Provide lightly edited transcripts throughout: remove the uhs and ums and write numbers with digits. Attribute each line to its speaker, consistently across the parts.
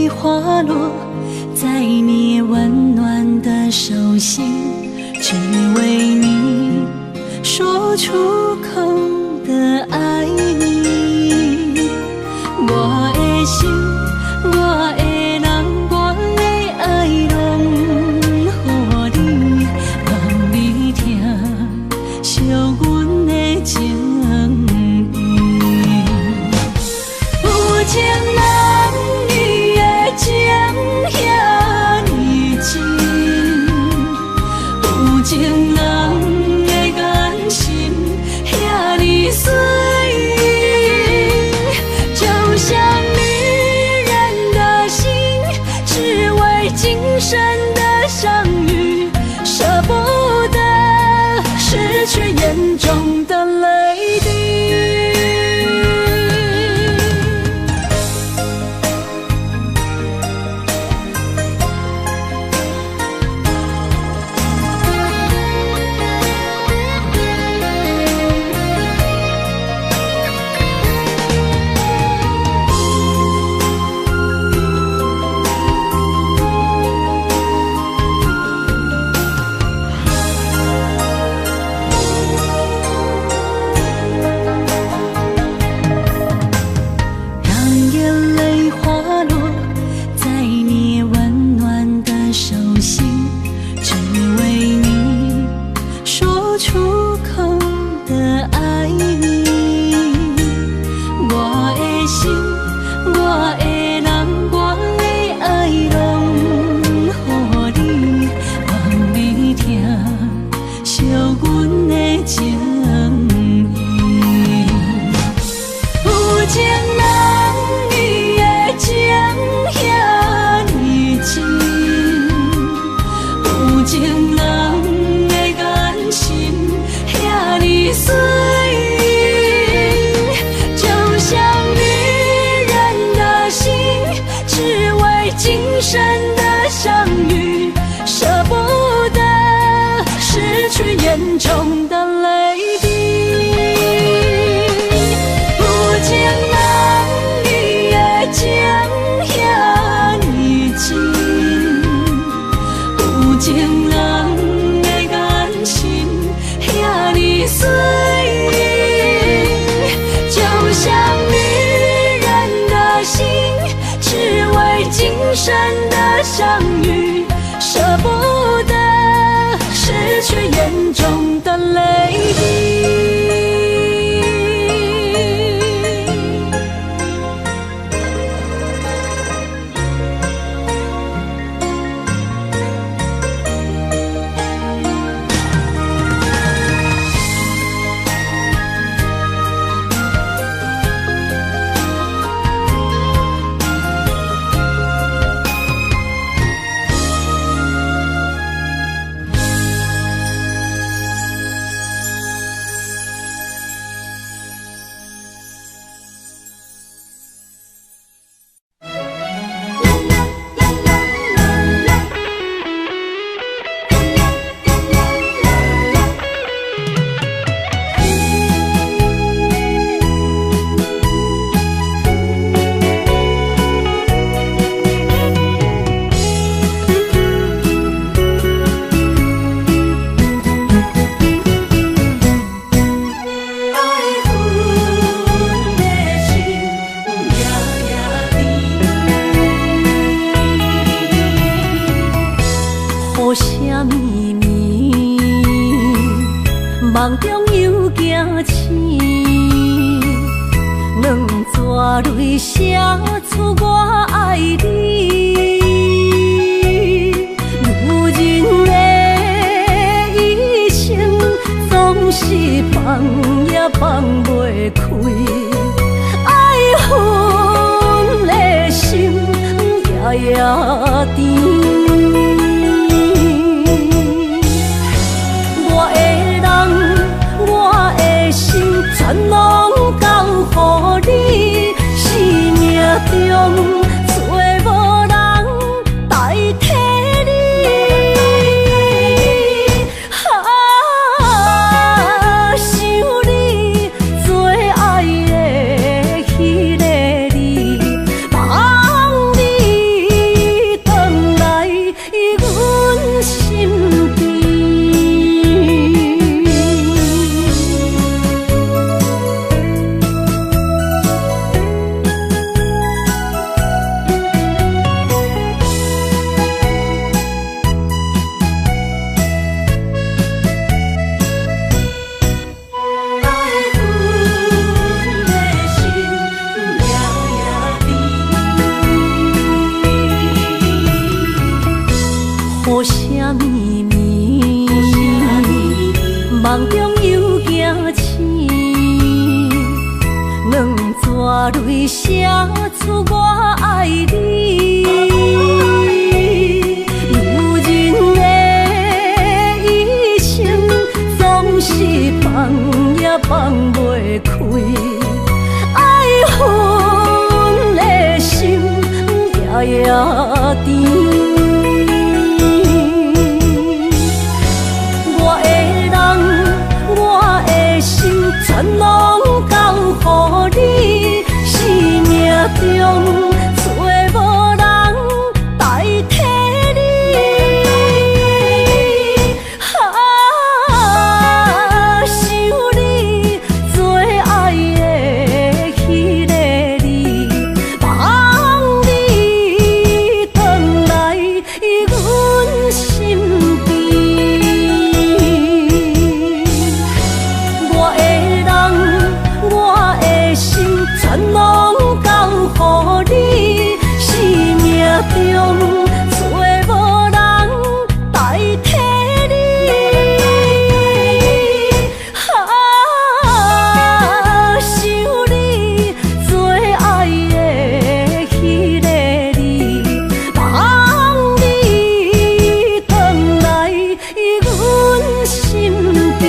Speaker 1: 花落在你温暖的手心，只为你说出口的爱你。我的心，我的人，我的爱拢予你，望你听惜阮的情意。有情人情遐呢真，有情人的眼神遐呢水，就像女人的心，只为今生的相遇，舍不得失去眼中的泪滴。眼中的泪滴，有情人你的情遐呢真，有情人的眼神遐呢水，就像女人的心，只为今生的相遇，舍不得失去眼中的泪滴。梦中又惊醒，两撮泪写出我爱你。女人的一生总放也放袂开，爱恨的心夜夜甜。我的人，我的心，全拢交予你，生命中。梦中又惊醒，两纸泪写出我爱你。女人的一生总是放也放袂开，爱恨的心夜夜甜。全拢交予你，生命中找无人代替你。想你做爱的迄个你，望你返来阮身边。我的心全拢交予你，生命中找无人代替你。想你做爱的迄个你，望你返来阮身边。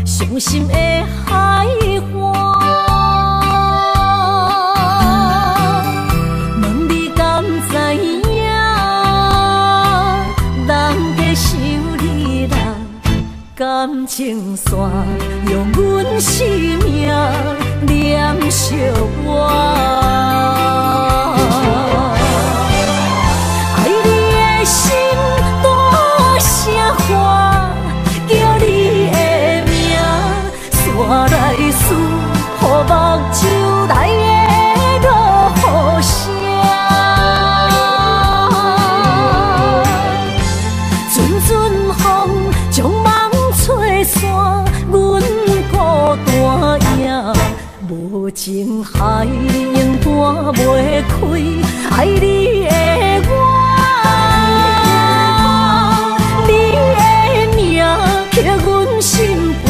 Speaker 1: 伤心的海岸，问你敢知影？人在想你啦，感情线用阮生命念惜我。我来思，予目睭内的落雨声，阵阵风将梦吹散，阮孤单影，无情海永断袂开，爱你的我。你的名刻阮心肝，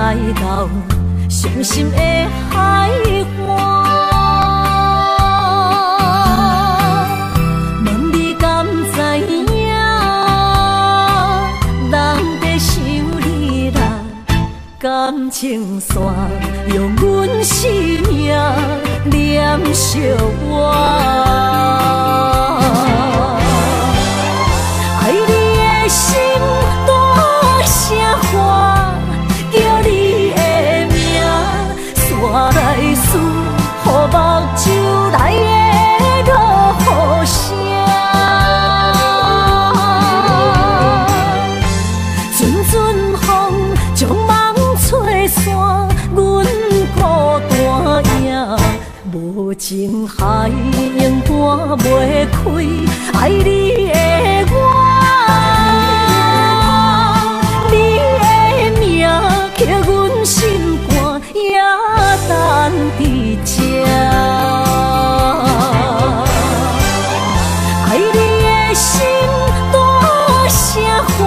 Speaker 1: 来到伤心的海岸。问你敢知影？人在想你啦，感情线用阮生命念惜我。爱你的心大声喊，叫你的名，山来思，雨目睭来的落雨声。阵阵风将梦吹散，阮孤单影，无情海永断袂开，爱你的我。叫阮心肝也等伫这，爱你的心大声喊，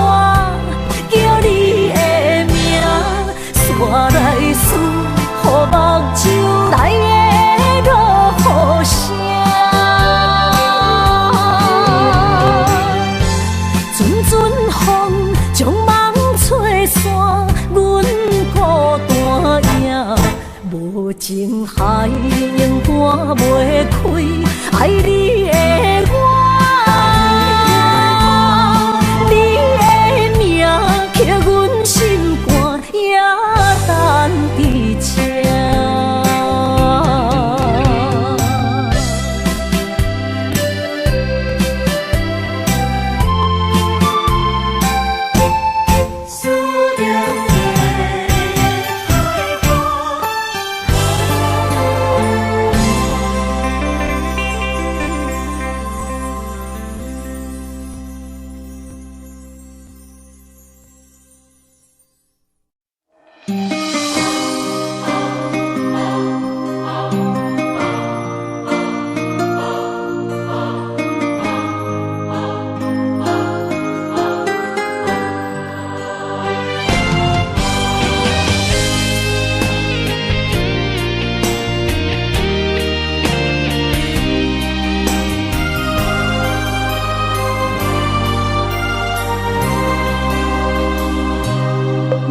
Speaker 1: 叫你的名，山来思，雨目睭来的落雨声。阵阵风将梦吹散，阮孤单影，无情海永断袂开，爱你的我，你的名叫阮心肝也等伫这。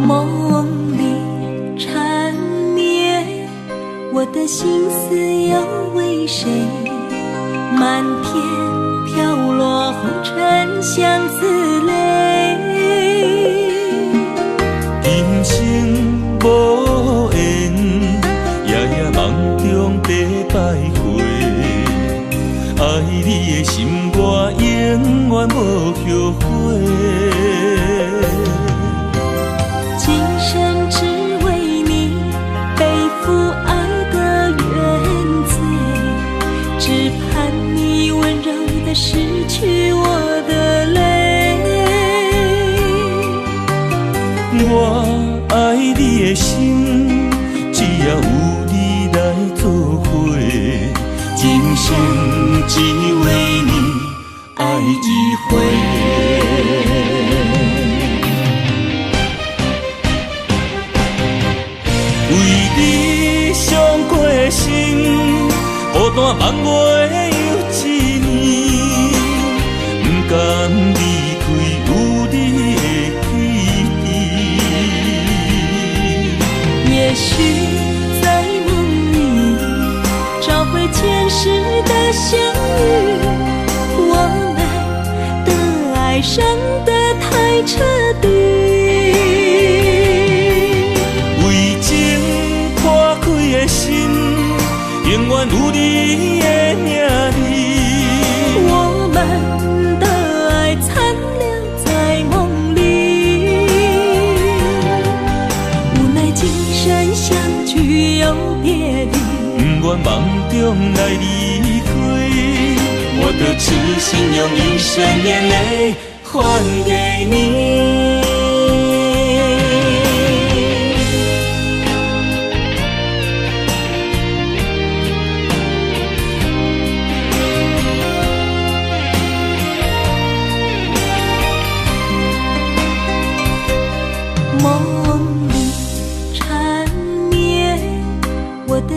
Speaker 1: 梦里缠绵，我的心思又为谁？漫天飘落红尘相思泪。
Speaker 2: 人生无缘，夜夜梦中在徘徊。爱你的心，我永远无后悔。
Speaker 1: 今生只为你背负爱的原罪，只盼你温柔地拭去我的泪。
Speaker 2: 我爱你的心，只要有你来作伙，今生只为你爱一回。为你伤过心，孤单梦袂又一年，不甘离开有你的记忆。
Speaker 1: 也许在梦里找回前世的相遇，我们的爱伤得太彻底。
Speaker 2: 永远有你的名字，
Speaker 1: 我们的爱残留在梦里，无奈今生相聚又别离，
Speaker 2: 不愿梦中来离开，我的痴心用一生眼泪还给你。
Speaker 1: 梦里缠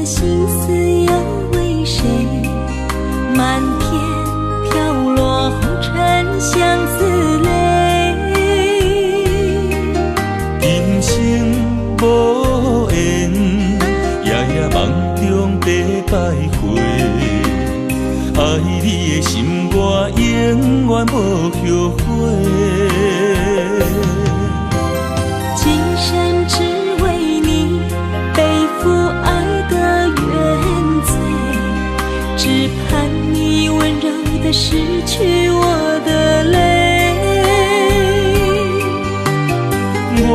Speaker 1: 的心思要为谁？漫天飘落红尘相思泪。
Speaker 2: 人生无缘，夜夜梦中在徘徊。爱你的心，我永远无后悔。
Speaker 1: 今生只为你背负爱的原罪，只盼你温柔地拭去我的泪。
Speaker 2: 我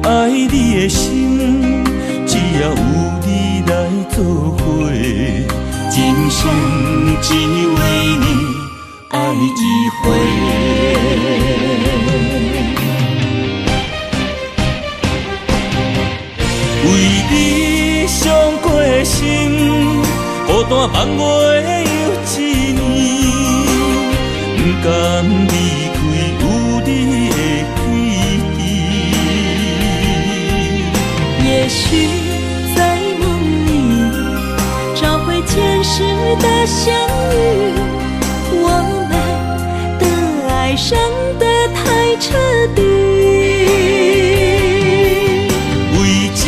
Speaker 2: 爱你的心，只要有你来作伙，今生只为你爱一回。为你伤过心，孤单望月又一年，不甘离开有你的记忆。
Speaker 1: 也许在梦里找回前世的相遇，我们的爱伤得太彻底。
Speaker 2: 为情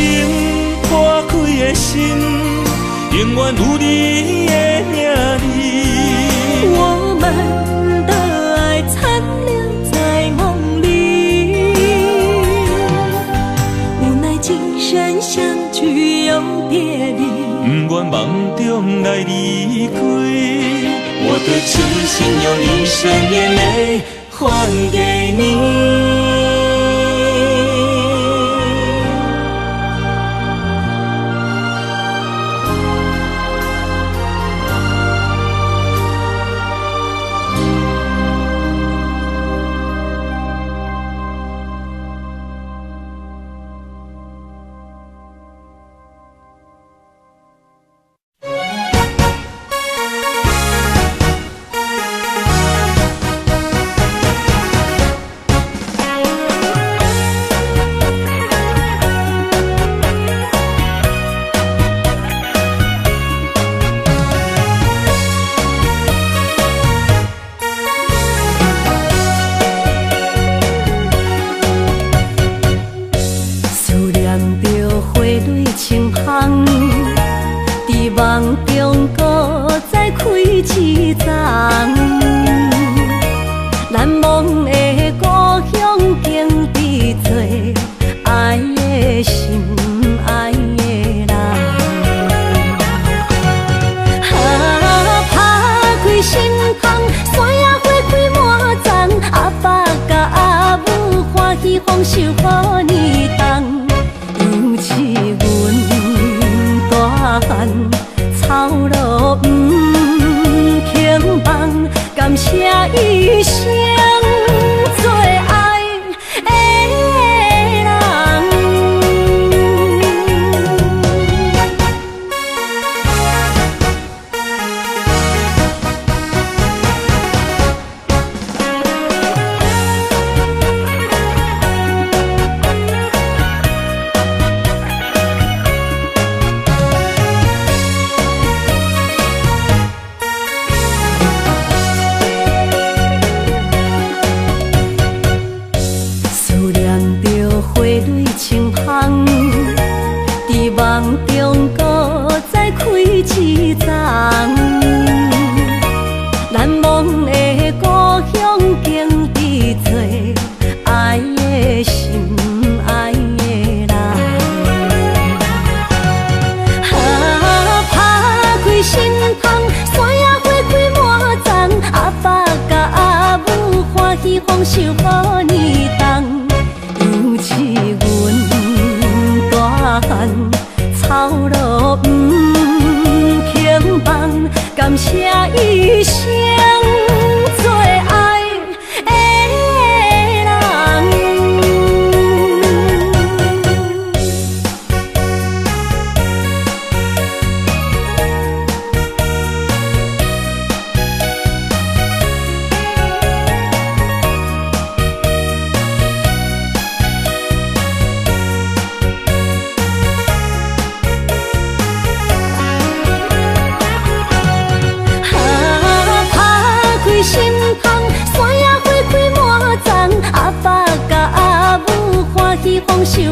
Speaker 2: 破开的心，永远有你的名字。
Speaker 1: 我们的爱残留在梦里，无奈今生相聚又别离，
Speaker 2: 不愿梦中来离开。我的痴心用一生眼泪还给你。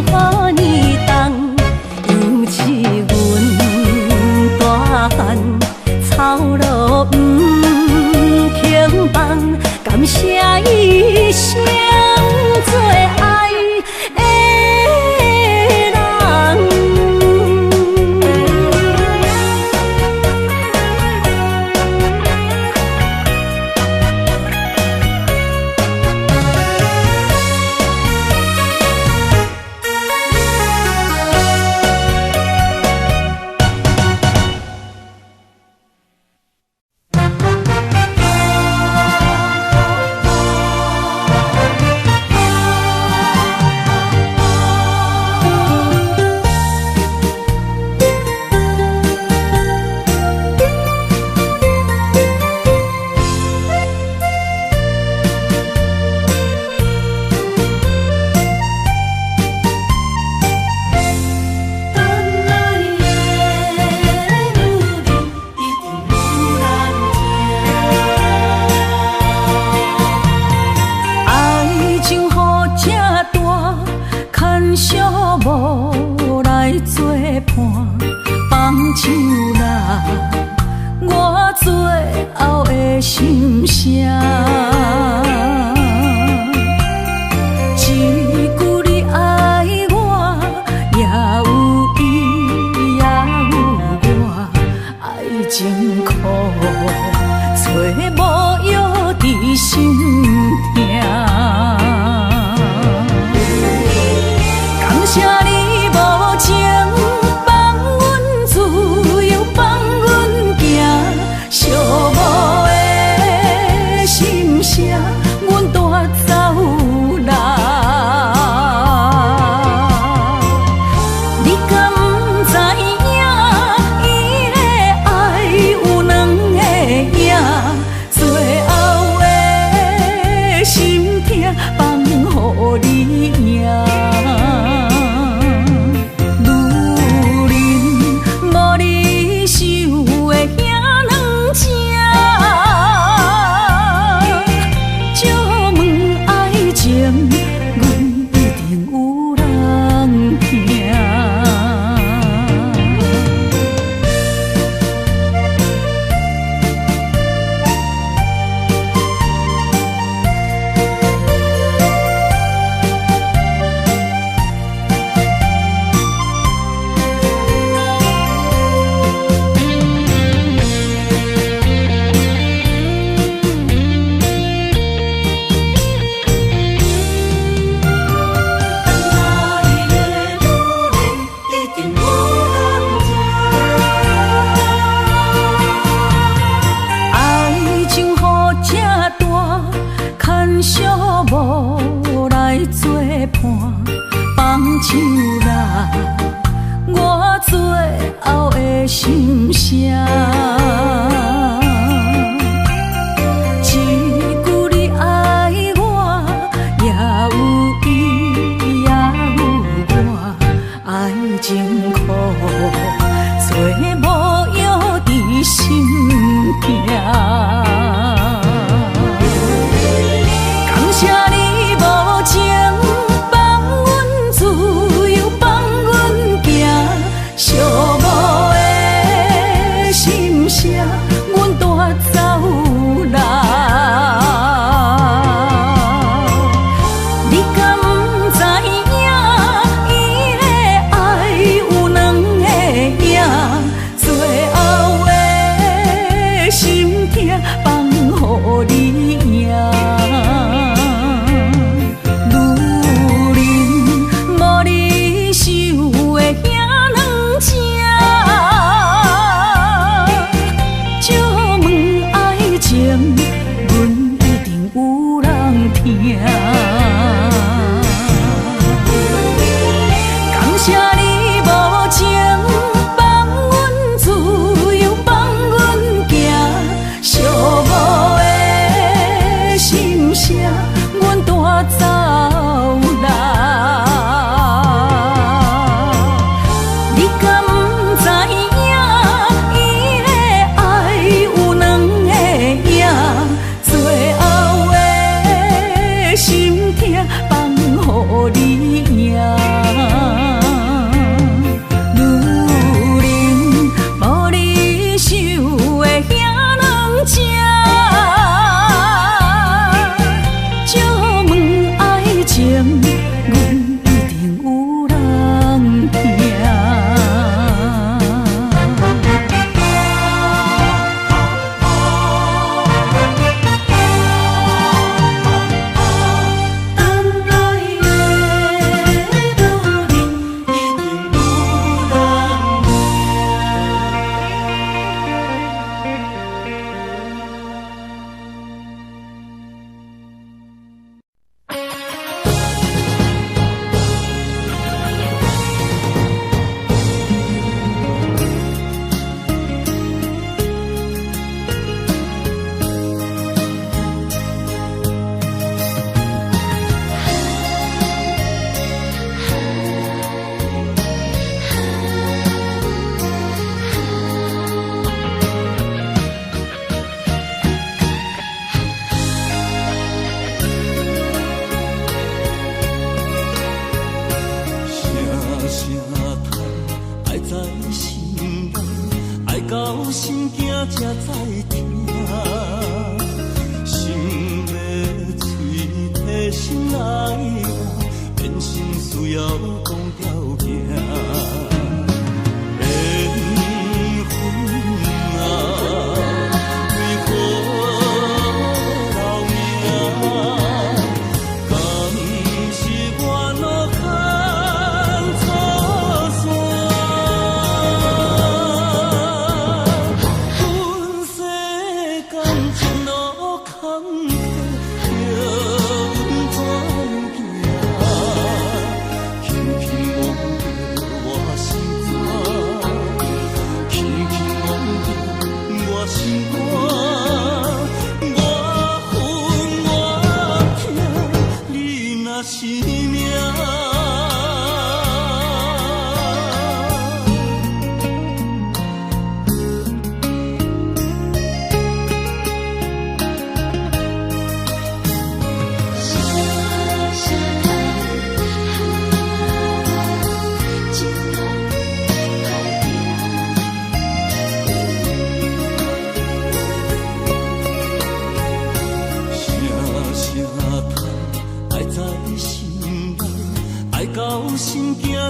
Speaker 1: 予你当，尤其阮大汉草路不轻放，感谢一生做爱的人。无来作伴，放手啦，我最后的心声。一句你爱我，也有伊，也有我，爱情苦，找无药伫心痛。感谢你无情放阮自由，放阮行，寂寞的心声，阮带走啦。你敢不知影，伊的爱有两个影，最后的心痛放予你赢。无来作伴，放手啦，我最后的心声。一句你爱我，也有伊，也有我，爱情苦，做无药伫心痛。谢你无情放阮自由，放阮行，寂寞的心声，阮带走啦。你敢不知影，伊的爱有两个影，最后的心痛。
Speaker 2: 声叹，爱在心内，爱到心惊才知听。心要嘴提心来话，变成需要讲条件。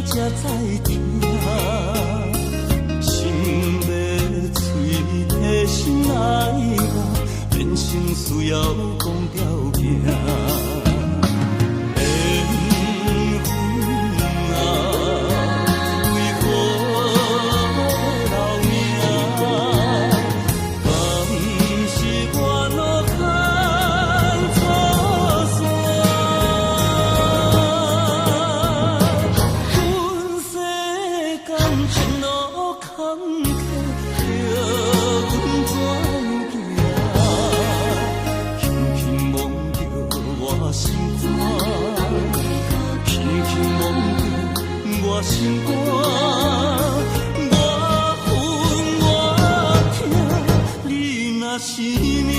Speaker 2: 才知听，心要嘴提心来话，变成需要讲条件。心肝，我恨我痛，你若是命。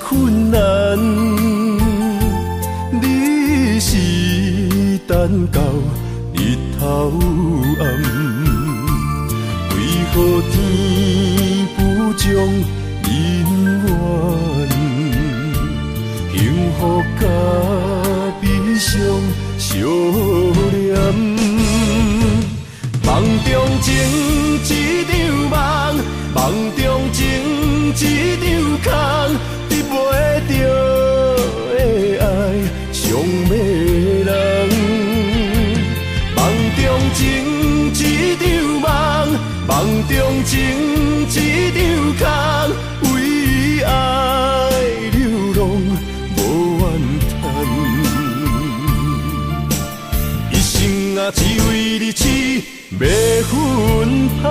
Speaker 2: 困难，你是等到日头暗，为何天不将
Speaker 3: 人缘，幸福甲悲伤相连。梦中情一场梦，梦中情一场空，得袂着的爱上迷人。梦中情一场梦，梦中情一场空，为爱流浪无怨叹。一生啊，只为你痴，袂分芳。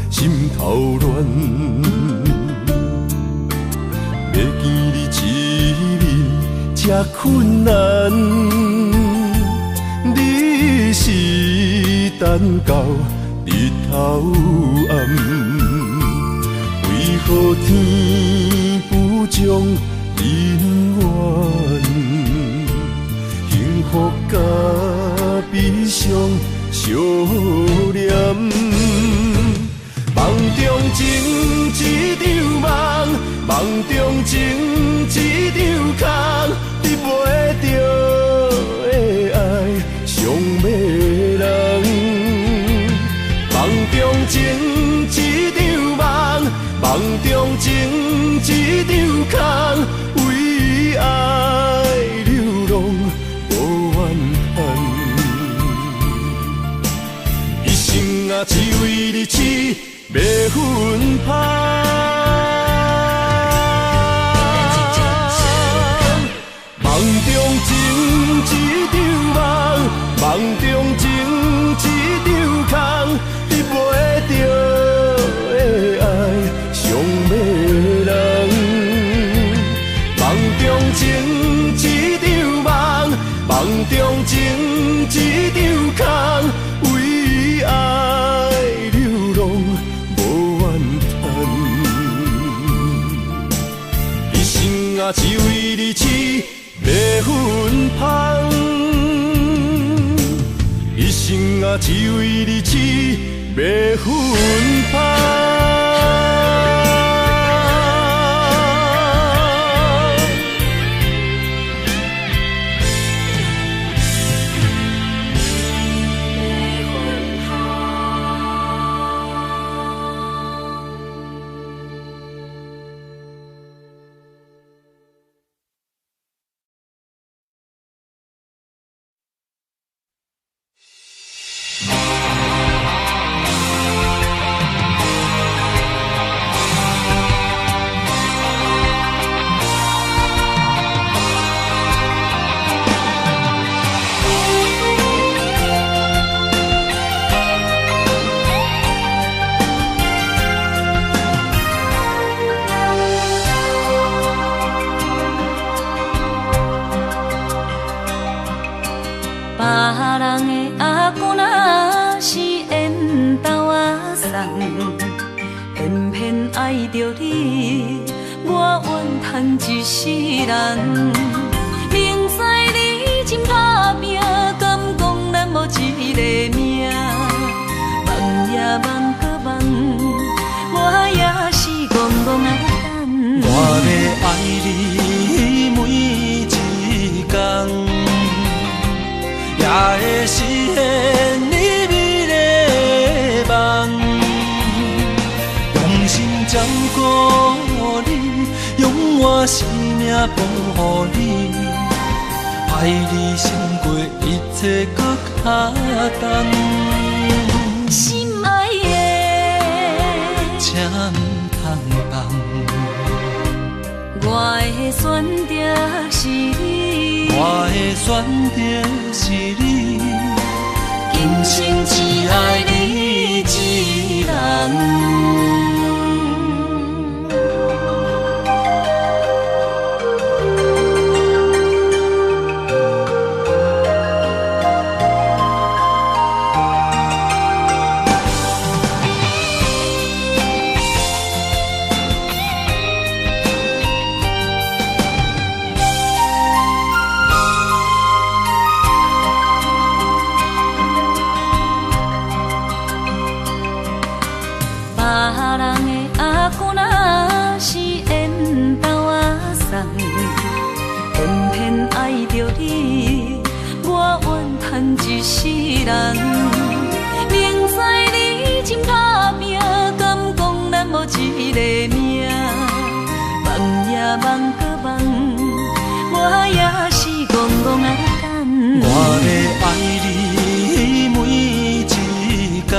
Speaker 3: 心头乱，要见你一面这困难，你是等到日头暗，为何天不将人缘，幸福甲悲伤相连？梦中情一场梦，梦中情一场空，得袂着的爱上迷人。梦中情一场梦，梦中情一场空，为爱流浪无怨叹。一生啊，只为你痴，袂分芳。梦中情一场梦，梦中情一场空，得袂着的爱上迷人。梦中情一场梦，梦中情一场空，为爱流浪无怨叹。一生啊，只为你痴，袂分芳。一生啊，只为你痴，袂分芳。
Speaker 1: 一世人，明知你真打拼，敢讲咱无一个命？梦呀梦搁梦，我也是戆戆啊等。
Speaker 2: 我要爱你每一天，也会实现你美丽的梦，用心照顾你。用我生命保护你，爱你胜过一切搁较重。
Speaker 1: 心爱的，
Speaker 2: 请唔通放。
Speaker 1: 我的选择是你，
Speaker 2: 我的选择是你。
Speaker 1: 人，明知你真打拼，敢讲咱无一个命？梦也梦搁梦，我也是戆戆啊等。
Speaker 2: 我要爱你每一天，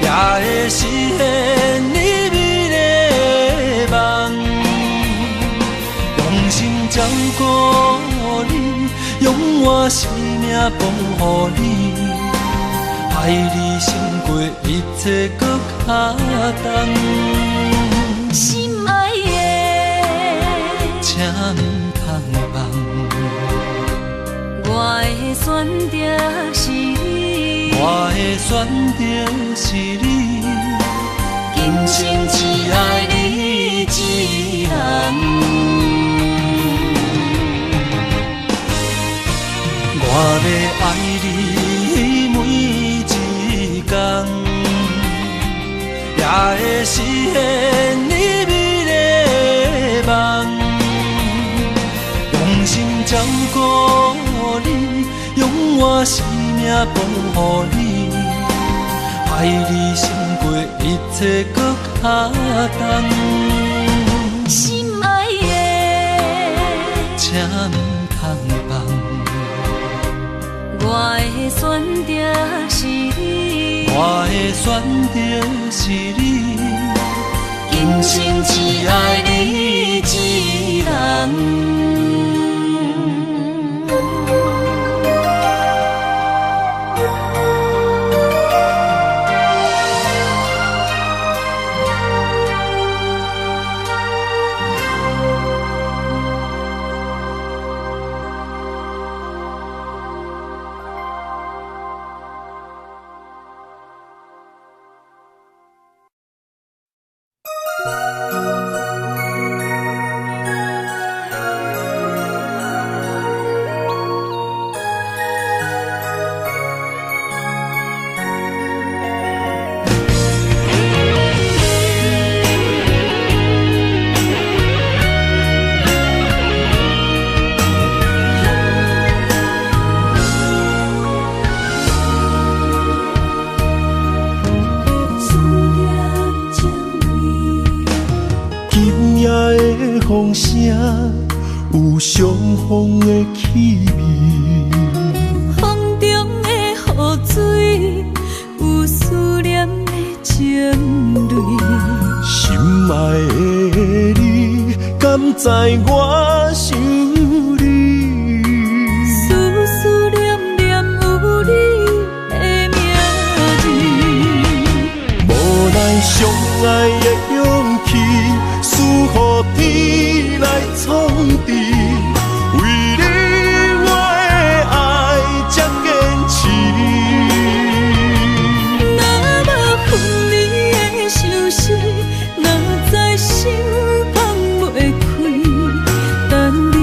Speaker 2: 也会实现你美丽的梦。用心照顾你，用我生命奉护你，爱你胜过一切搁较重。
Speaker 1: 心爱的，
Speaker 2: 请唔通放，
Speaker 1: 我的选择是你，
Speaker 2: 我的选择是你，
Speaker 1: 今生只爱你一人。
Speaker 2: 我要爱你每一天，也会实现你美丽的梦。用心照顾你，用我生命奉护你，爱你胜过一切搁较重。
Speaker 1: 心爱的，
Speaker 2: 请唔通放，
Speaker 1: 我的选择是你，
Speaker 2: 我的选择是你，
Speaker 1: 今生只爱你一人。
Speaker 3: 风声有相逢的气味，
Speaker 1: 风中的雨水有思念的情泪。
Speaker 3: 心爱的你，敢知我想你？
Speaker 1: 思思念念有你的名字，
Speaker 3: 无奈相爱的勇气，输予天来创治。为你我的爱才坚持。
Speaker 1: 若无分离的相思，哪知心放袂开。但你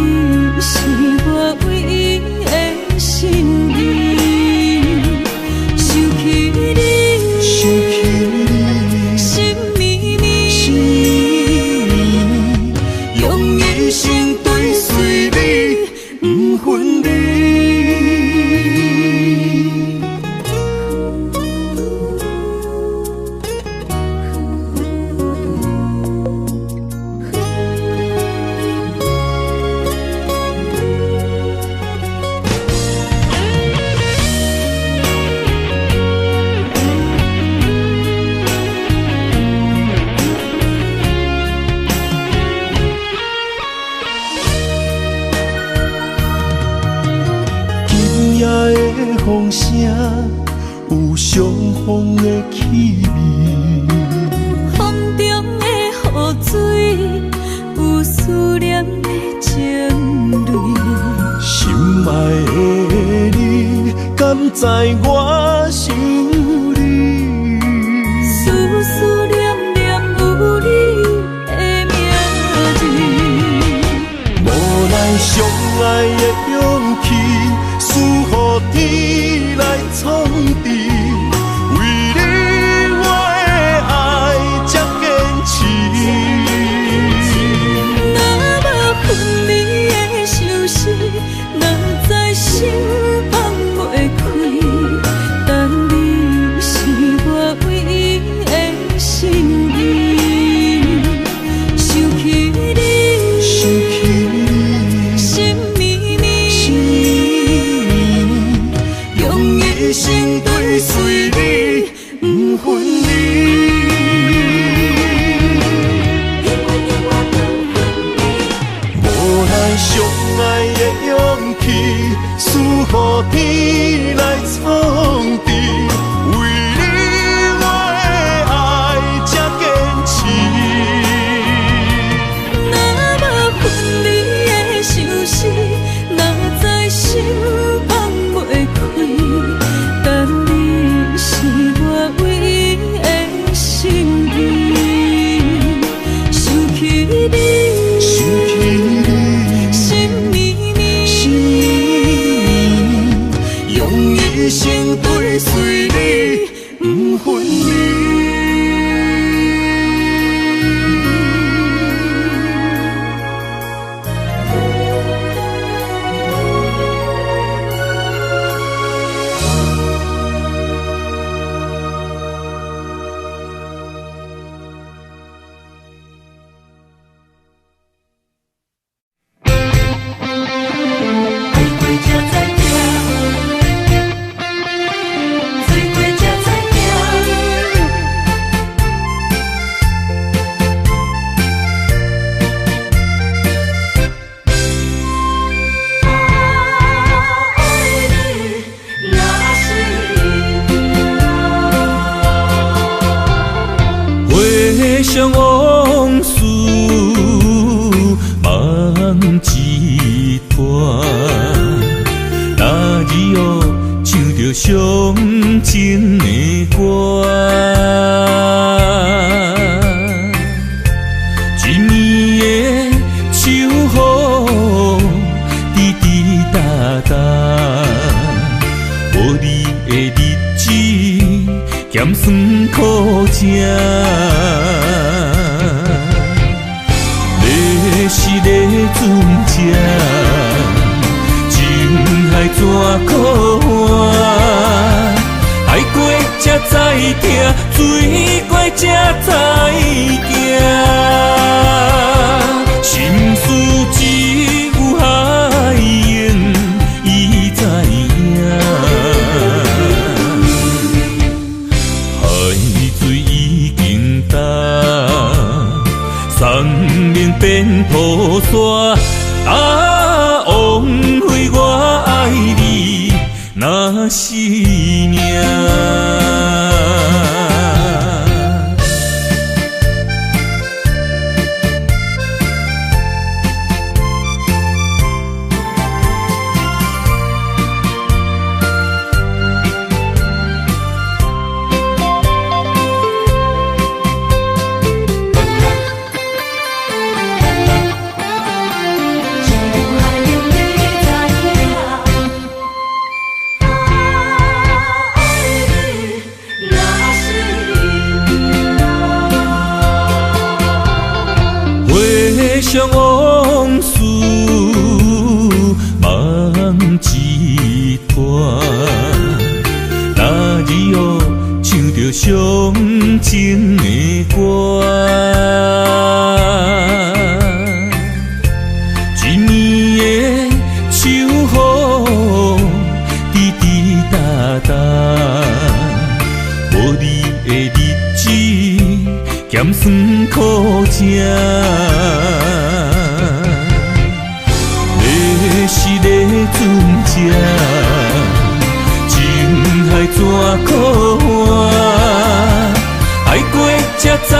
Speaker 1: 是我唯一的心意，想起你，心绵绵，用一生追随你，不分离。风声有相逢的气味，风中的雨水有思念的情泪。
Speaker 3: 心爱的你，敢知我想你？
Speaker 1: 思思念念有你的名字，
Speaker 3: 无奈相爱的勇气，输予天来创治。为你我的爱才坚持。
Speaker 1: 若无分离的相思，哪知心放袂
Speaker 3: 生对随你，不分离。无来相爱的勇气，赐予天来创治。为你我的爱才坚持。
Speaker 1: 若无分离的相思，哪知心放袂开。但你是我唯一的心意，想起你，心绵绵，
Speaker 3: 用一生对随你，不分离。
Speaker 2: 回想往事梦一团，那日哦唱着伤情的歌，一暝的秋雨滴滴答答，无你的日子咸酸苦涩。是咧船只，情海怎可换？爱过才知疼，水过才知行。心事只有海涌，伊知影。海水已经干。生命变雨伞，枉费我爱你那是命。回想往事梦一团，那日哦唱着伤情的歌，一暝的秋雨滴滴答答，无你的日子咸酸苦涩。是咧船只，情海怎可换？爱过才知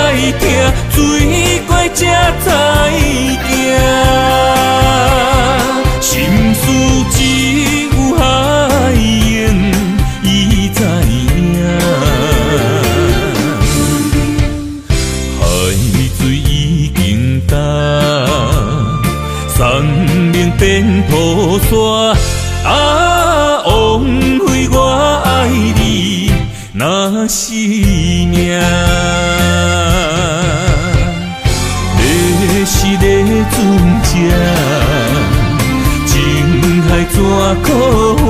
Speaker 2: 疼，水过才知行。心事只有海涌，伊知影。海水已经干。生命变雨伞，枉费我爱你那是命。你是咧船只，情海怎可换？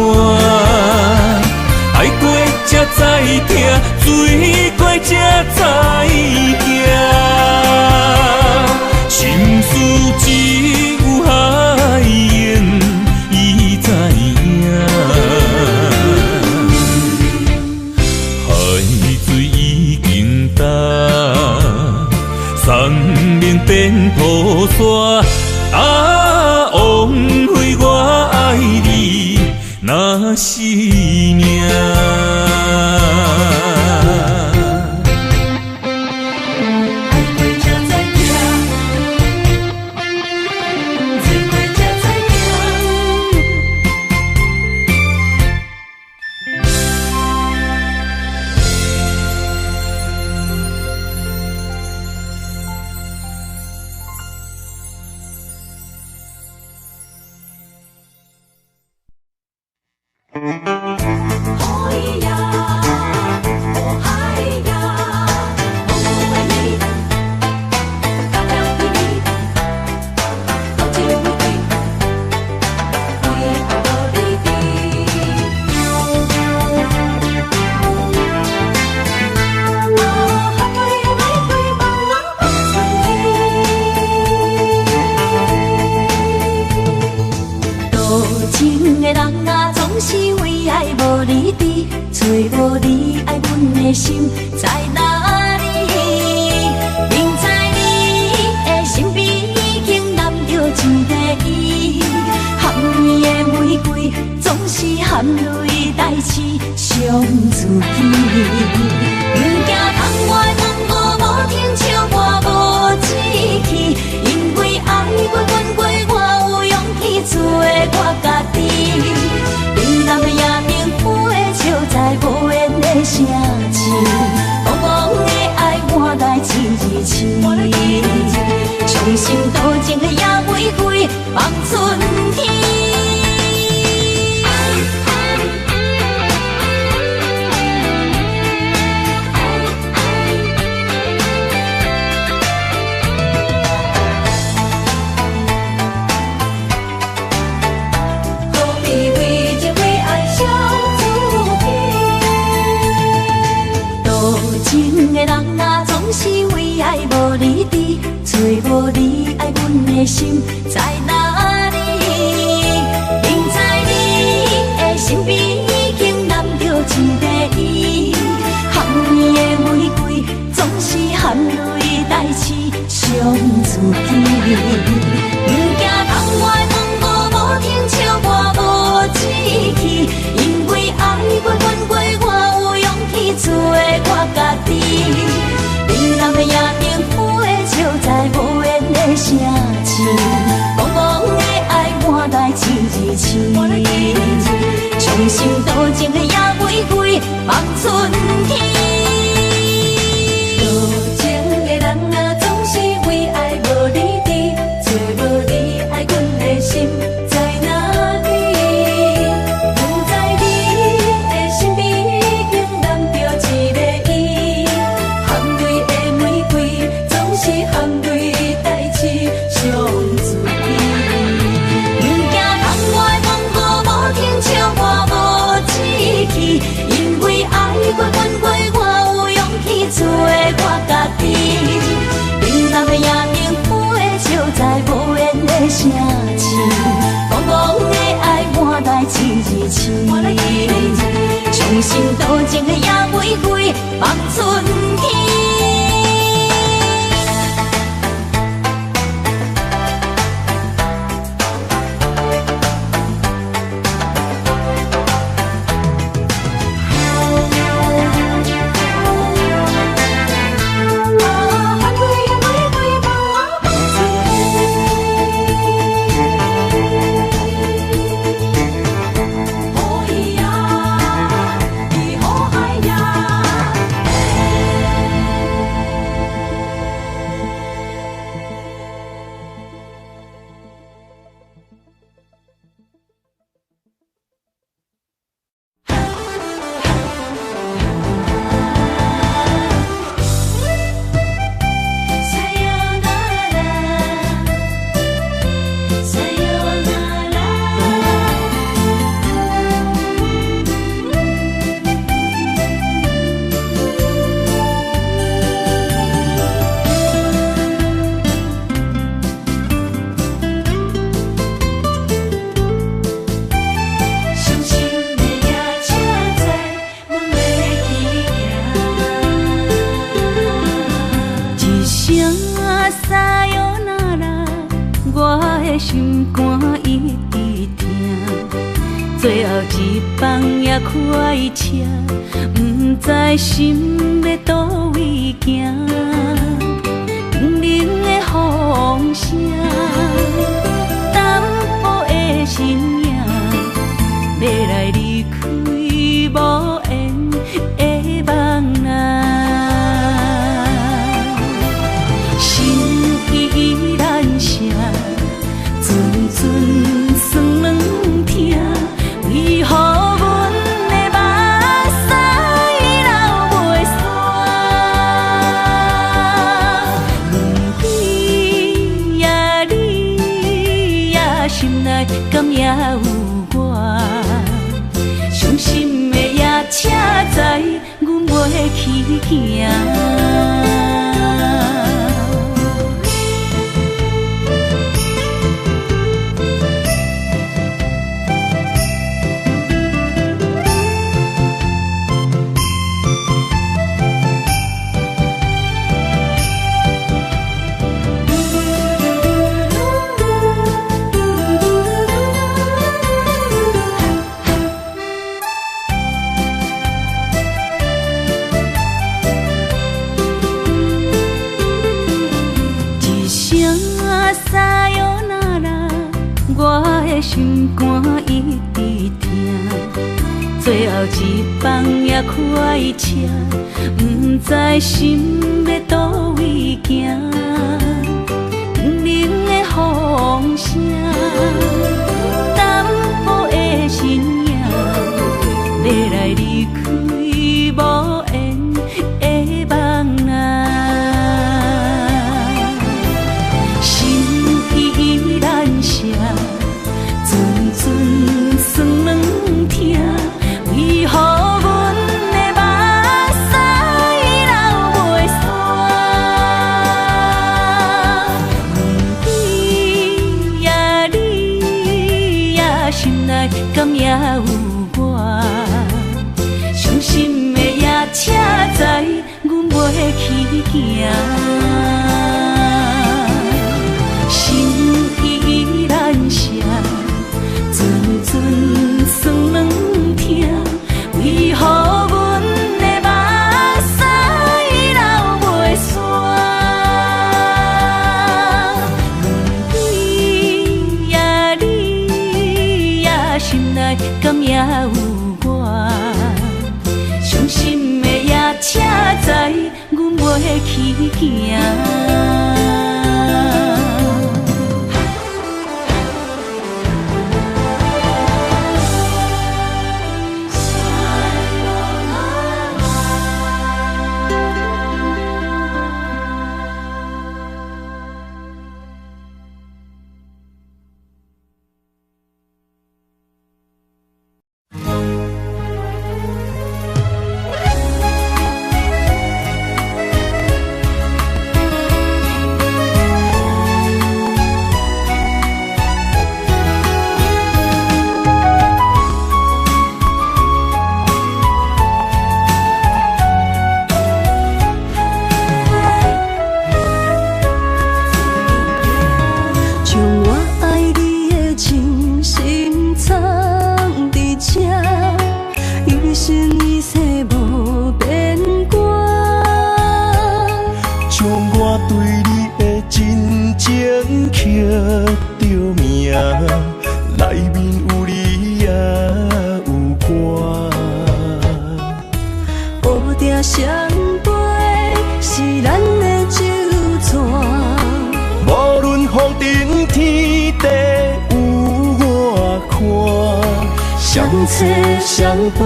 Speaker 2: 爱过才知疼，水过才知行。心事只有海涌，伊知影。命。
Speaker 1: 心在哪里？明知你的身边已经揽着一个伊，含泪的玫瑰总是含泪代志上自己。不惊窗外风雨无停，笑我无志气，因为爱过阮过，我有勇气做我家己。冷淡的夜明飞笑在无言的城市，茫茫的爱换来一字痴，伤心多情的野玫瑰望春天。找无你爱阮的心在哪里？明知你的身边已经揽着一个伊，含泪的玫瑰总是含泪代志伤自己。不惊窗外风雨无停，笑我无志气，因为爱过阮过，我有勇气做我家己。冷淡的夜明飞笑在无言的城市，茫茫的爱换来一字痴，伤心多情的野玫瑰望春天。多情的人啊，总是为爱无你伫，找无你爱阮的心在哪里？不知你的身边已经揽着一个伊，含泪的玫瑰总是含泪代志伤自己。不惊窗外风雨无停，笑我无志气，因为爱过阮过，我有勇气做我家己。冷淡的夜明飞笑在无言的城市，茫茫的爱换来一字痴，伤心多情的野玫瑰望春天。雨也快车，不知心要倒位行。冷冷的风声，淡薄的身影，要来离开无缘的梦啊。心依然舍，阵阵酸软痛，为何阮的目屎流袂煞？问你呀，你呀，心内敢也有我？伤心的夜车载，阮袂去行。心肝一直疼，最后一班也快车，不知心要倒位行。冷冷的风声，淡薄的身影，要来离开无缘的梦啊。心依然舍。阵酸软痛，为何阮的目屎流袂煞？问你呀，你呀，心内敢也有我？伤心的夜车载，阮袂去行。心依然舍。阵阵酸软痛，为何阮的目屎流袂煞？问你呀，你呀，心内敢也有我？伤心的夜车载，阮袂去行。
Speaker 3: 相陪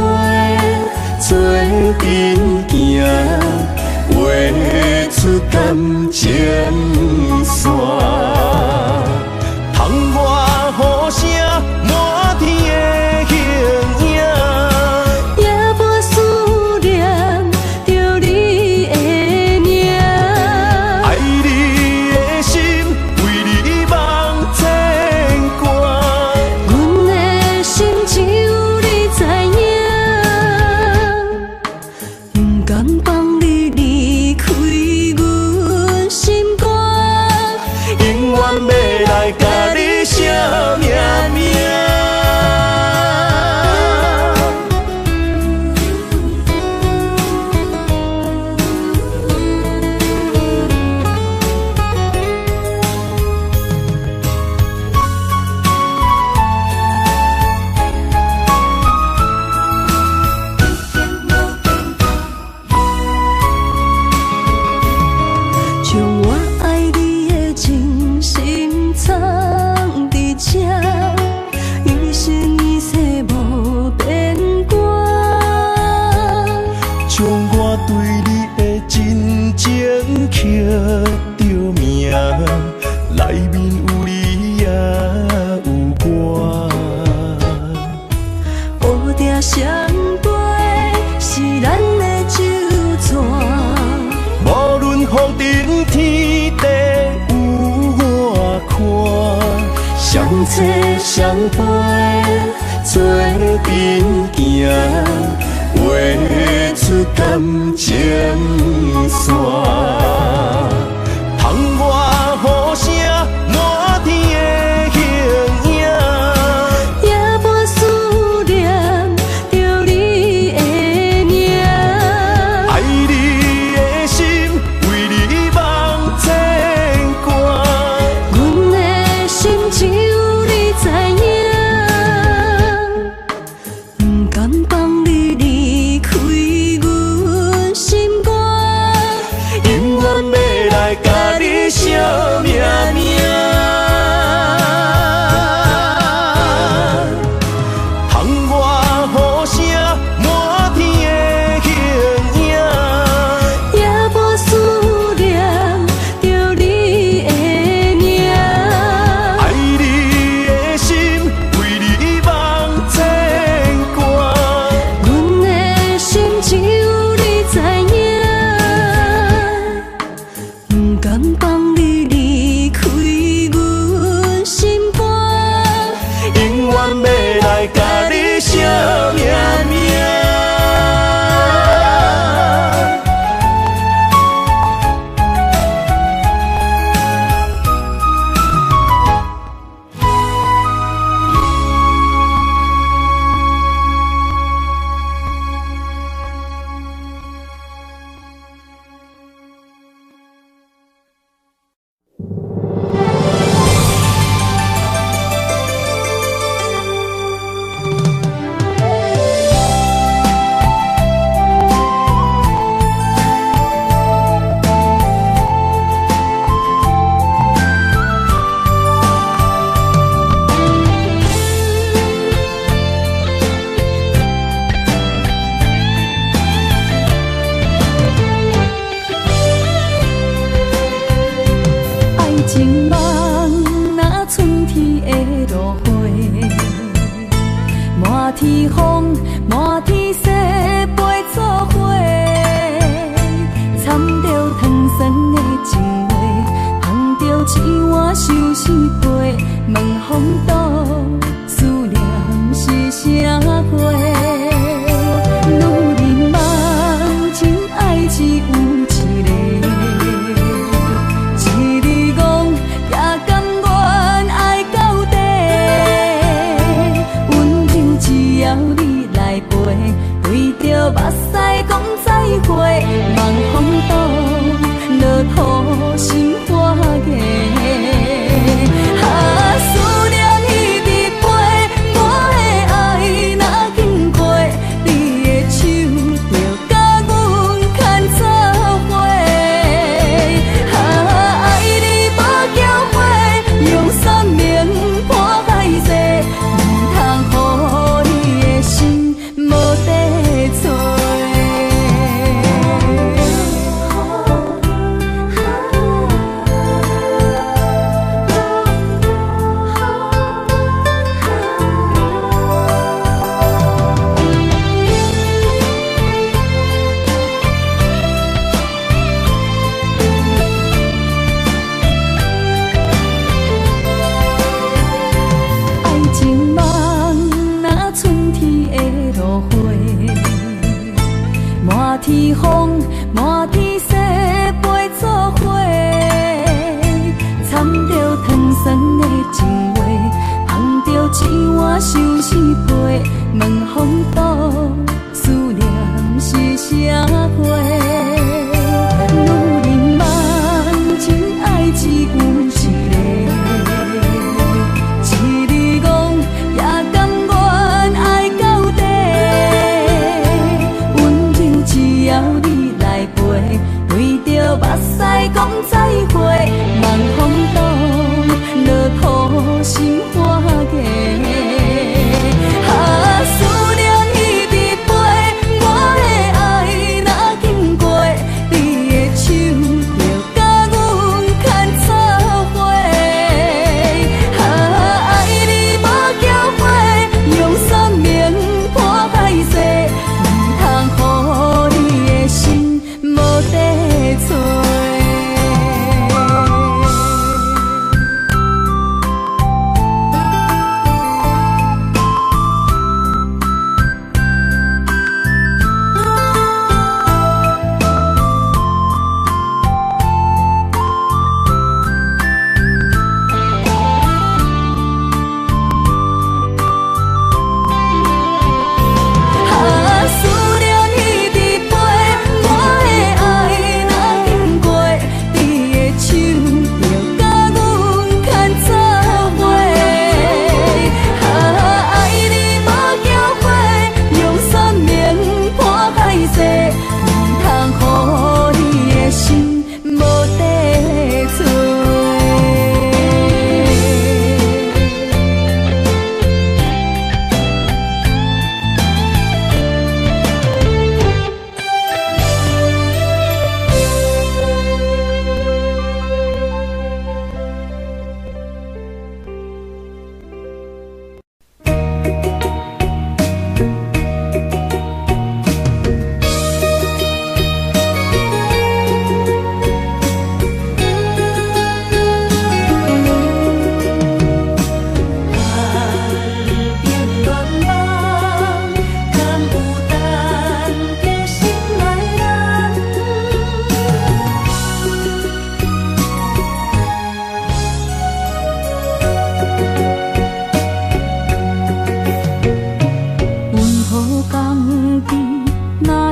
Speaker 3: 做阵行，画出感情线。窗外雨声满天的形影，
Speaker 1: 夜半思念着你的名。
Speaker 3: 爱你的心为你梦牵挂，
Speaker 1: 阮的心只有你知影。不甘放你离开阮心肝，
Speaker 3: 永远刻着名，内面有你也有我。
Speaker 1: 乌蝶双飞是咱的酒泉，
Speaker 3: 无论风尘天地有我看，相切相陪做阵行，画出感情线。窗外雨声满天的形影，
Speaker 1: 夜半思念着你的名。
Speaker 3: 爱你的心为你梦牵挂，
Speaker 1: 阮的心只有你知影，不甘放你离开阮心肝，
Speaker 3: 永远要来甲你惜命命。窗外雨声满天的形影，
Speaker 1: 夜半思念着你的名。
Speaker 3: 爱你的心为你梦牵挂，
Speaker 1: 阮的心只有你知影，不甘放你离开阮心肝，
Speaker 3: 永远要来甲你惜命命。
Speaker 1: 爱情梦若春天的落花，满天风，满天雪，陪做伙，掺着糖酸的情话，捧着一碗相思杯，问风度思念是啥货？女人梦情爱只有一个。为着目屎讲再会，望风度落土心花芽。思念一直陪，我的爱若经过，你的手就甲阮牵做伙。爱你无后悔，用生命破海誓，唔通予你的心无地找。爱情梦若春天的落花，满天风，满天雪，陪做伙，掺着糖酸的情话，捧着一碗相思杯，问风度思念是啥货？女人梦情爱只有一个。一字讲也甘愿爱到底，温柔只要你来陪，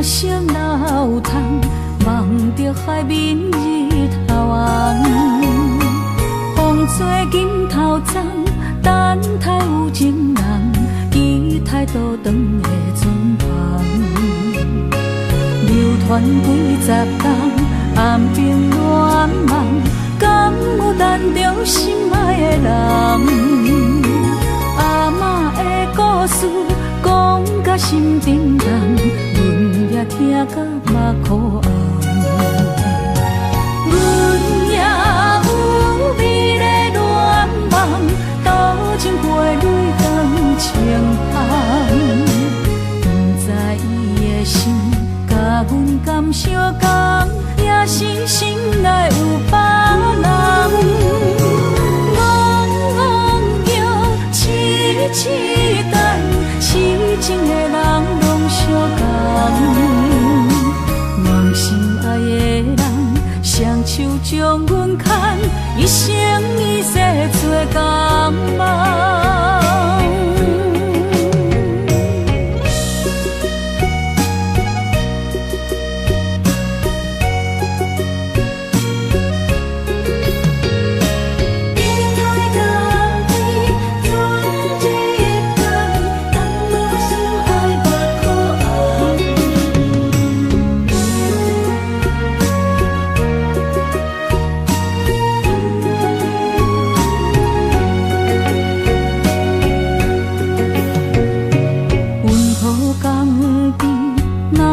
Speaker 1: 若色老窗，望着海面日头红。风吹金头鬃，等待有情人，期待倒转的船旁。流传几十冬，暗冰乱梦，敢有等着心爱的人？阿嬷的故事讲甲心沉重，阮也听甲目眶红。阮也有美丽恋梦，多情陪泪光情风。不知伊的心甲阮敢相共，也是心内有别人。痴等，痴情的人拢相共，梦心爱的人，双手将阮牵，一生一世做共梦。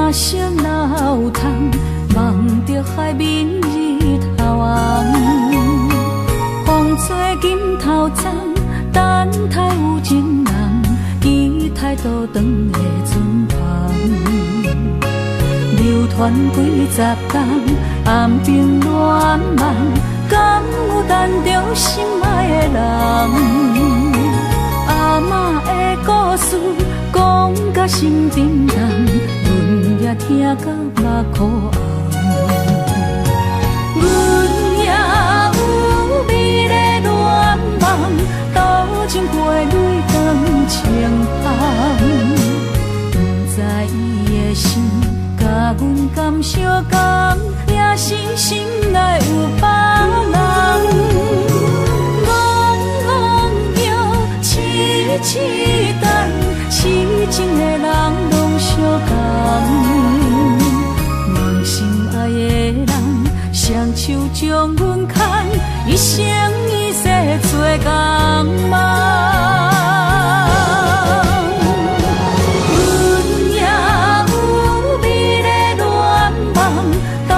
Speaker 1: 色老窗，望着海面日头红。风吹金头鬃，等待有情人，期待倒转的船旁。流传几十冬，暗冰乱梦，敢有等着心爱的人？阿嬷的故事讲甲心沉重，阮也听甲目眶红。阮也有美丽恋梦，多情陪泪光情风。不知伊的心甲阮敢相共，也是心内有别人。痴等，痴情的人拢相共，梦心爱的人，双手将阮牵，一生一世做共梦。阮也有美丽恋梦，多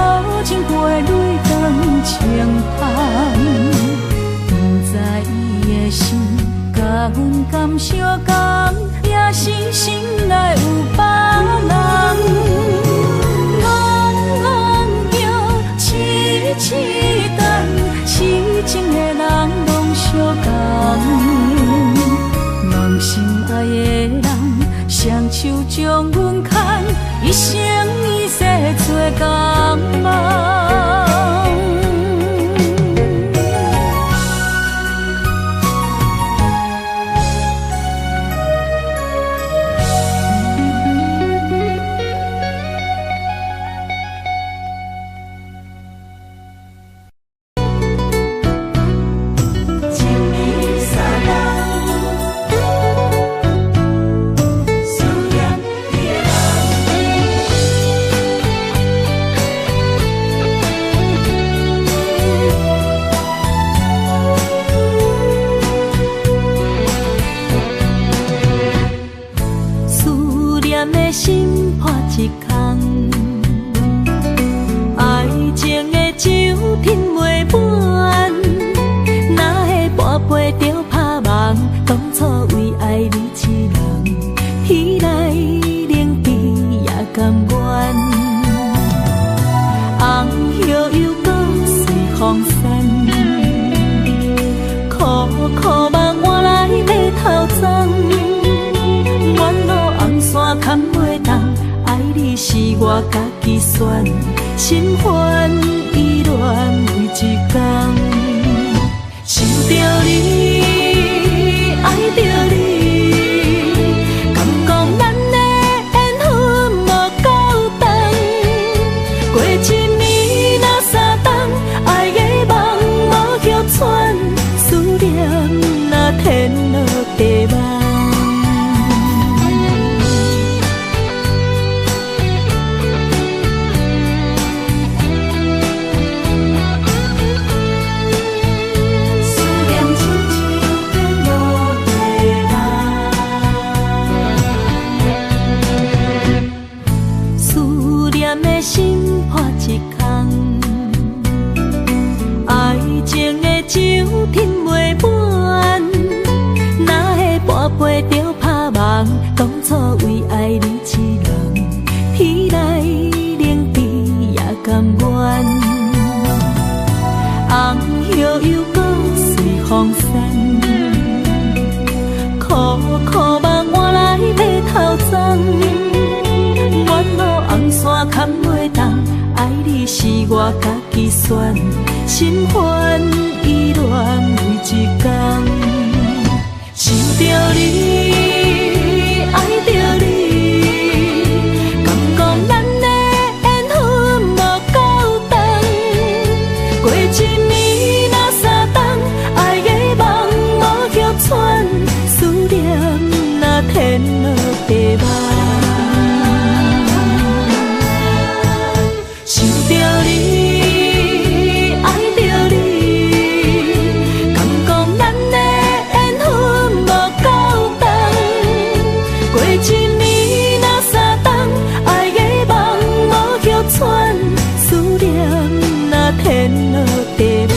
Speaker 1: 情陪泪光情风。不知伊的心甲阮敢相共，也是心内有别人。痴等，痴情的人拢相共，梦心爱的人，双手将阮牵，一生一世做共梦。心破一空，爱情的酒品袂满，哪会跋杯着拍梦？当初为爱你一人，天来冷滴也甘愿。红叶又搁随风散，苦苦梦换来马头鬃。远路红线牵袂动，爱你是我家己选，心烦意乱为一天。想着你，爱着你，敢讲咱的缘分无够重？的心破一空，爱情的酒品袂满，哪会跋杯着拍梦？当初为爱你一人，天来冷滴也甘愿。红叶又搁随风散，苦苦梦换来马头鬃。远路红线牵袂动，爱你是我家己选，心烦意乱为一天。想着你，爱着你，敢讲咱的缘分无够长？过一暝若三冬，爱的梦无许喘，思念若天落地网。想着你，爱着你，敢讲咱的缘分无够长？过一暝若三冬，爱的梦无许喘，思念若天落地网。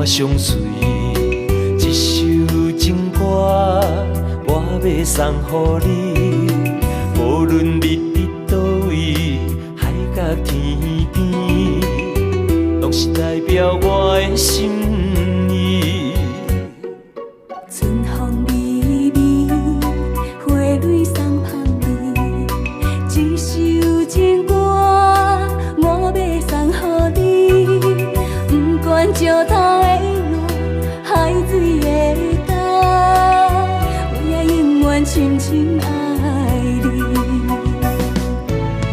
Speaker 4: 相随一首情歌，我要送予你。无论你伫倒位，海角天边，拢是代表我的心意。
Speaker 1: 春风微微，花蕊送香味，一首情歌我要送予你。不管石头的路，海水的干，我也永远深深爱你。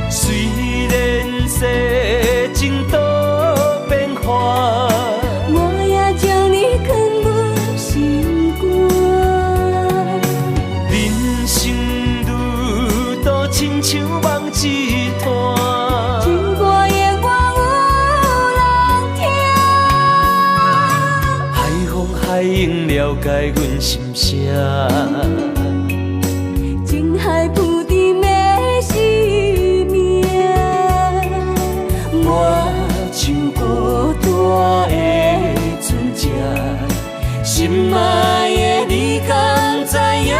Speaker 4: 虽然世情多变化，
Speaker 1: 我也将你藏入心肝。
Speaker 4: 人生路途亲像梦一段，
Speaker 1: 情歌永远有人听。
Speaker 4: 海风海涌了解阮心声，
Speaker 1: 情海浮沉的生命，
Speaker 4: 我像孤单的船只，心爱的你敢知影？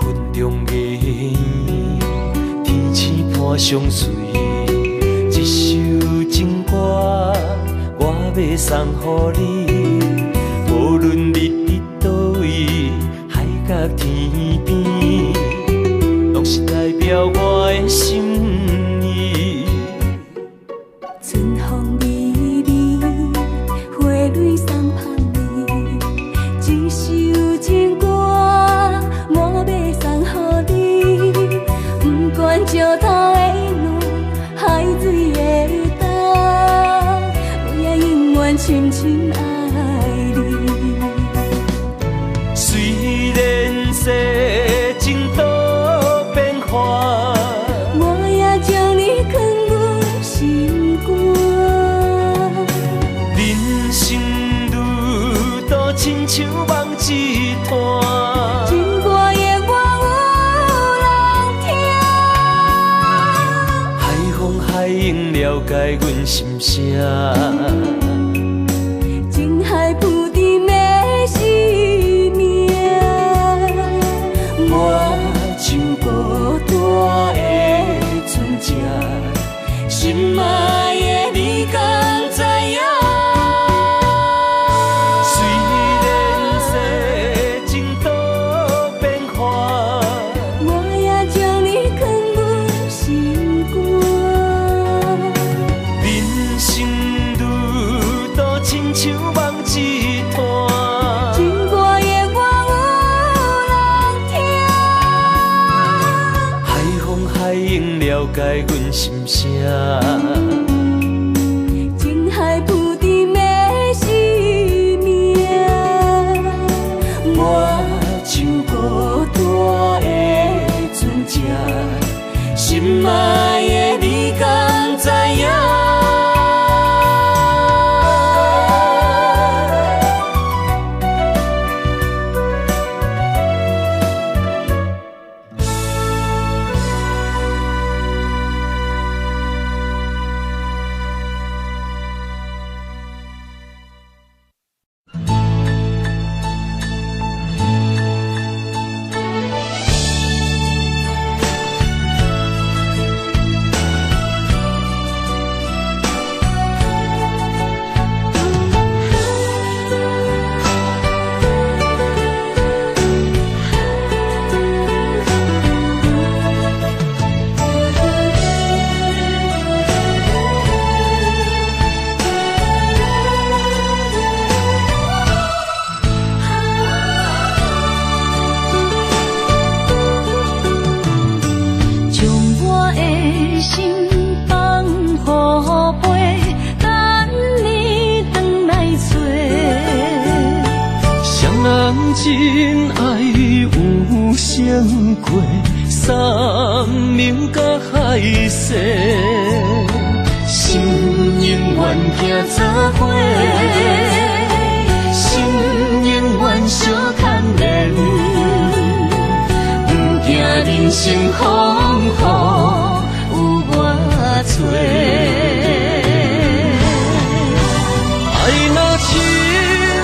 Speaker 4: 云中月圆，天星伴相随，一首情歌我要送予你。无论你伫倒位，海角天边，拢是代表我的心意。
Speaker 1: 春风微微，花蕊送香味，一首情歌我要送予你。不管石头的路，海水的干，我也永远深深爱你。
Speaker 4: 虽然世情多变化，
Speaker 1: 我也将你藏入心肝。
Speaker 4: 人生路途亲像梦一段，
Speaker 1: 情歌永远有人听。
Speaker 4: 海风海涌了解阮心声，
Speaker 1: 情海浮沉的生命，
Speaker 4: 我像孤单的船只，了解阮心声。
Speaker 1: 情海浮沉的生命，
Speaker 4: 我像孤单的船只，心爱的你敢知影？真爱有成过，山明甲海誓，心永远行作伙，心永远相牵连，不惊人生风雨有我找。爱若亲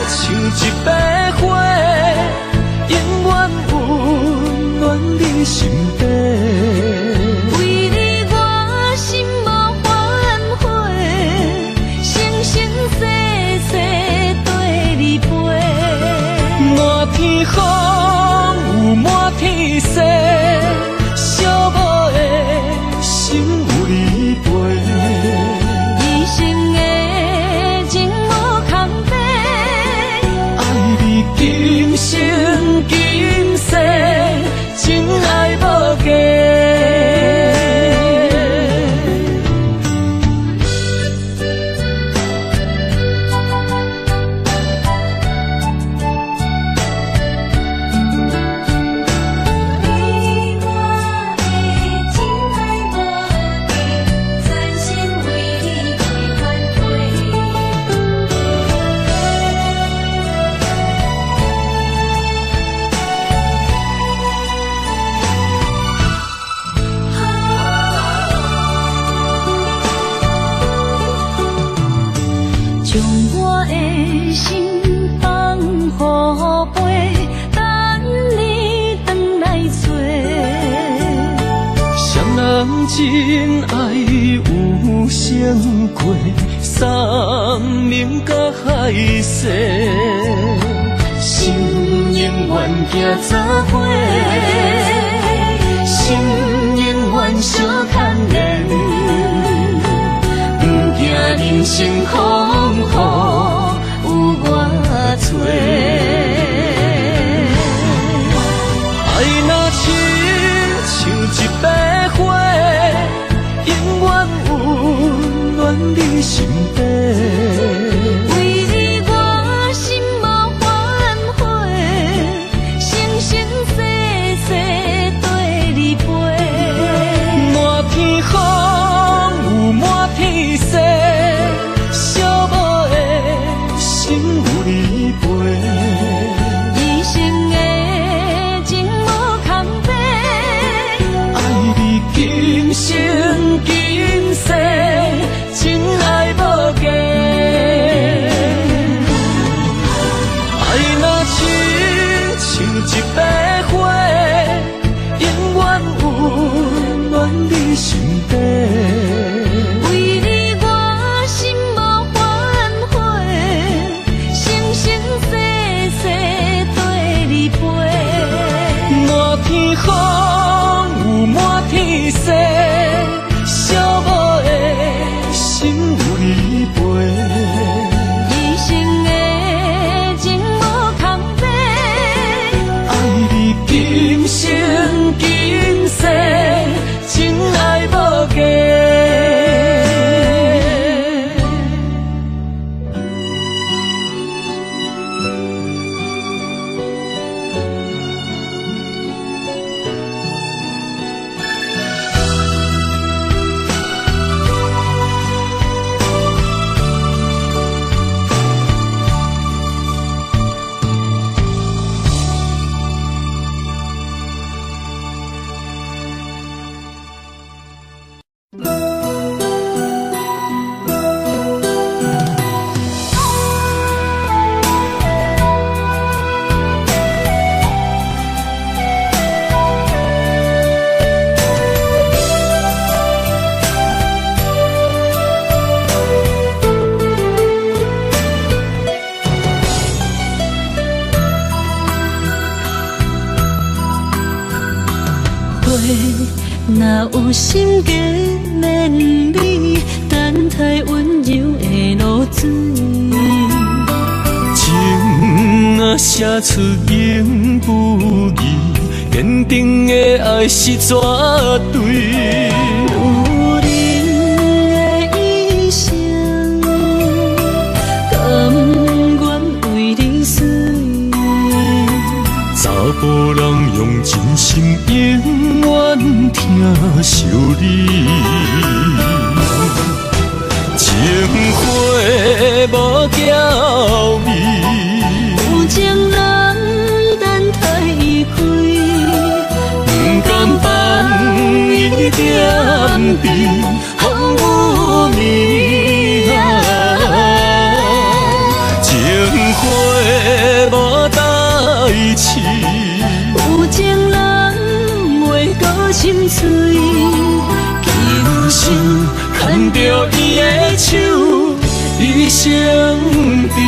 Speaker 4: 像一白花，永远温暖你身边。
Speaker 1: 为你我心无反悔，生生世世对你陪。
Speaker 4: 满天风有满天雪，寂寞的心有你陪。
Speaker 1: 一生的情无空白，
Speaker 4: 爱你今生今世，真爱无价。
Speaker 1: 你我的真爱无价，全心为你去反悔。将我的心放予飞，等你回来找。
Speaker 4: 双人真爱有成过，山明甲海誓，心永远行作伙，心永远相牵连，不惊人生风雨有我找。爱若亲像一白花，永远温暖你身边。
Speaker 1: 为你我心无反悔，生生世世对你陪。有心计免你，等待温柔的露水。
Speaker 2: 情若写出言不义，坚定的爱是绝对。
Speaker 1: 有人的一生，甘愿为你死。
Speaker 2: 查甫人用真心永远疼惜你，情花无娇美，
Speaker 1: 有情人等待伊开，
Speaker 2: 不甘放伊点滴，风雨暝情花无代志。
Speaker 1: 有情人袂过心碎，
Speaker 2: 今生牵着伊的手，一生甜。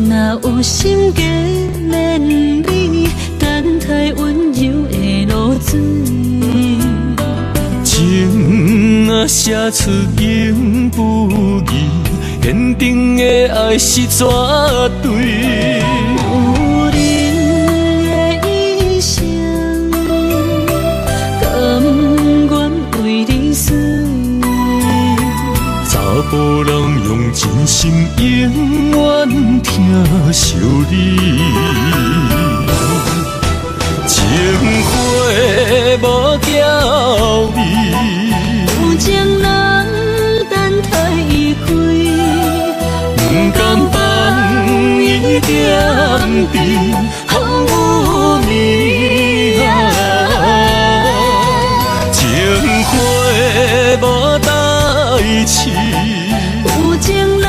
Speaker 1: 若有心计免你，等待温柔的露水。
Speaker 2: 情若写出言不义，坚定的爱是绝对。
Speaker 1: 有人的一生，甘愿为你死。
Speaker 2: 查甫人用真心永远疼惜你，情花无娇美，
Speaker 1: 有情人等待伊开，
Speaker 2: 不甘放伊点滴，风雨暝情花无代志。
Speaker 1: 有情人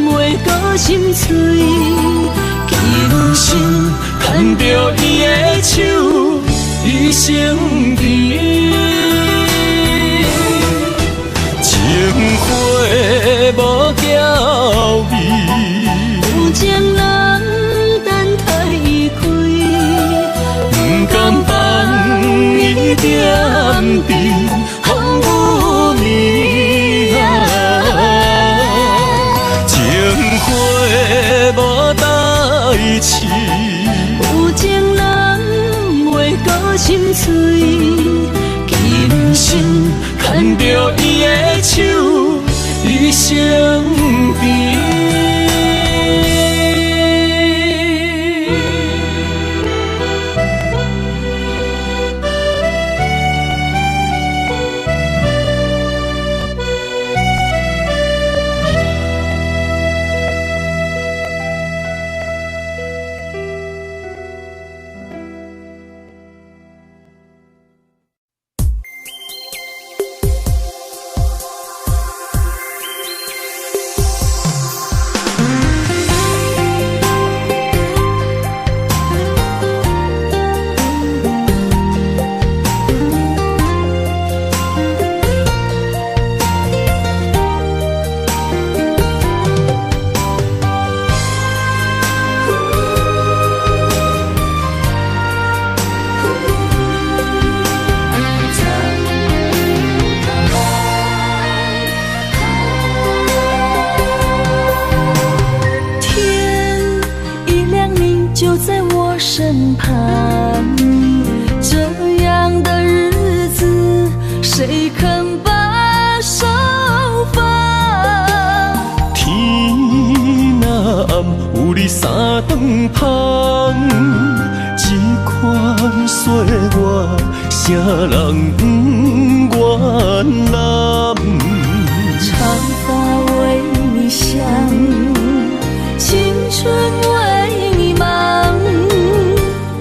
Speaker 1: 袂过心碎，
Speaker 2: 今生牵着伊的手，一生甜。情花无娇美，
Speaker 1: 有情人等待伊开，
Speaker 2: 不甘放伊点滴，风雨暝情花无代志。
Speaker 1: 有情人袂过心碎，
Speaker 2: 今生牵着伊的手，一生甜。
Speaker 1: 身旁，这样的日子谁肯把手放？
Speaker 2: 天若暗，有你三顿香，这款岁月，啥人不愿揽？
Speaker 1: 长发为你香，青春为你忙。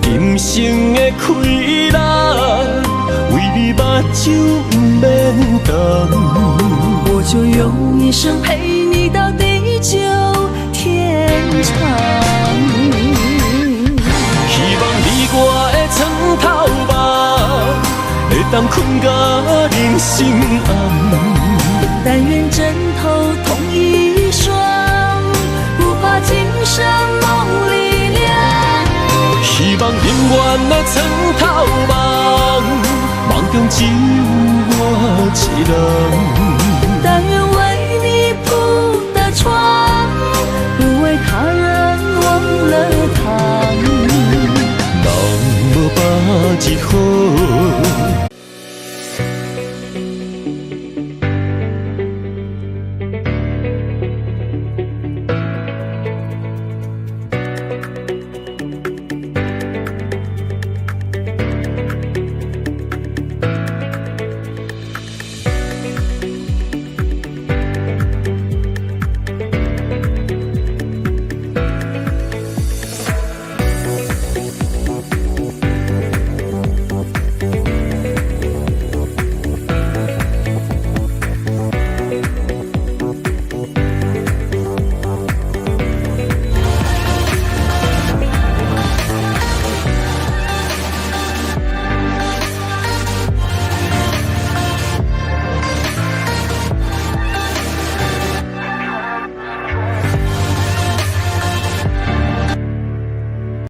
Speaker 2: 今生的快乐，为你目睭不免干。
Speaker 1: 我就用一生陪你到地久天长。
Speaker 4: 希望你我的床头梦，会当困甲人心暗。
Speaker 1: 但愿枕头同一双，不怕今生梦里凉。
Speaker 4: 希望永远的床头梦，梦中只有我一人。